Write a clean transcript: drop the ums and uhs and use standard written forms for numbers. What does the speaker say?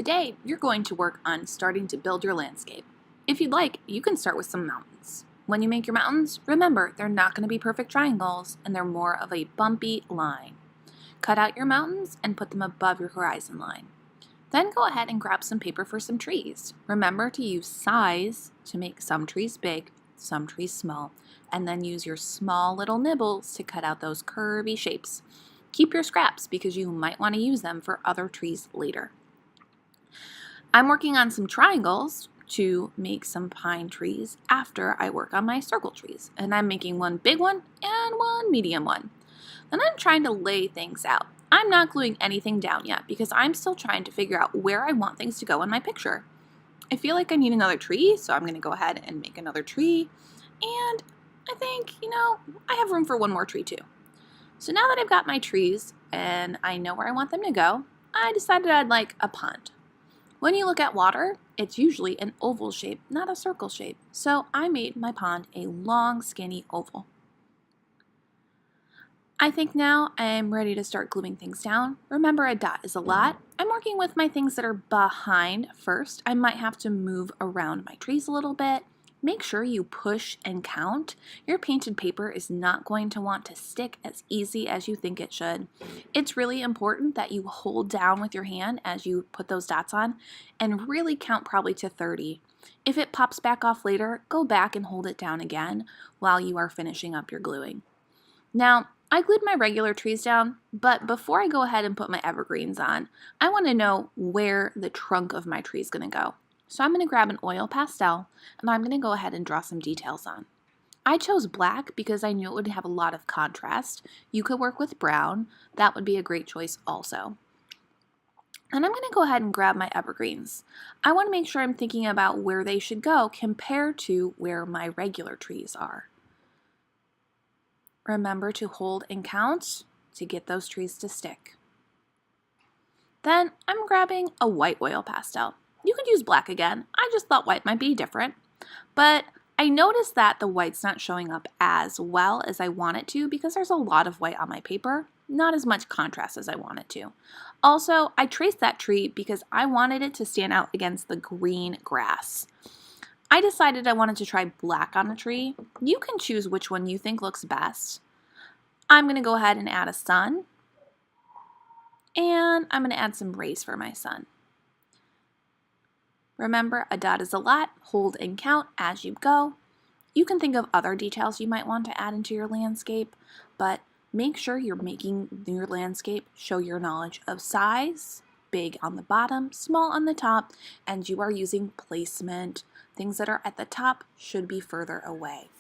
Today, you're going to work on starting to build your landscape. If you'd like, you can start with some mountains. When you make your mountains, remember they're not going to be perfect triangles and they're more of a bumpy line. Cut out your mountains and put them above your horizon line. Then go ahead and grab some paper for some trees. Remember to use size to make some trees big, some trees small, and then use your small little nibbles to cut out those curvy shapes. Keep your scraps because you might want to use them for other trees later. I'm working on some triangles to make some pine trees after I work on my circle trees. And I'm making one big one and one medium one. Then I'm trying to lay things out. I'm not gluing anything down yet because I'm still trying to figure out where I want things to go in my picture. I feel like I need another tree, so I'm going to go ahead and make another tree. And I think, I have room for one more tree too. So now that I've got my trees and I know where I want them to go, I decided I'd like a pond. When you look at water, it's usually an oval shape, not a circle shape. So I made my pond a long, skinny oval. I think now I'm ready to start gluing things down. Remember, a dot is a lot. I'm working with my things that are behind first. I might have to move around my trees a little bit. Make sure you push and count. Your painted paper is not going to want to stick as easy as you think it should. It's really important that you hold down with your hand as you put those dots on and really count probably to 30. If it pops back off later, go back and hold it down again while you are finishing up your gluing. Now, I glued my regular trees down, but before I go ahead and put my evergreens on, I want to know where the trunk of my tree is going to go. So I'm going to grab an oil pastel and I'm going to go ahead and draw some details on. I chose black because I knew it would have a lot of contrast. You could work with brown. That would be a great choice also. And I'm going to go ahead and grab my evergreens. I want to make sure I'm thinking about where they should go compared to where my regular trees are. Remember to hold and count to get those trees to stick. Then I'm grabbing a white oil pastel. You could use black again. I just thought white might be different. But I noticed that the white's not showing up as well as I want it to because there's a lot of white on my paper. Not as much contrast as I want it to. Also, I traced that tree because I wanted it to stand out against the green grass. I decided I wanted to try black on a tree. You can choose which one you think looks best. I'm going to go ahead and add a sun. And I'm going to add some rays for my sun. Remember, a dot is a lot. Hold and count as you go. You can think of other details you might want to add into your landscape, but make sure you're making your landscape show your knowledge of size, big on the bottom, small on the top, and you are using placement. Things that are at the top should be further away.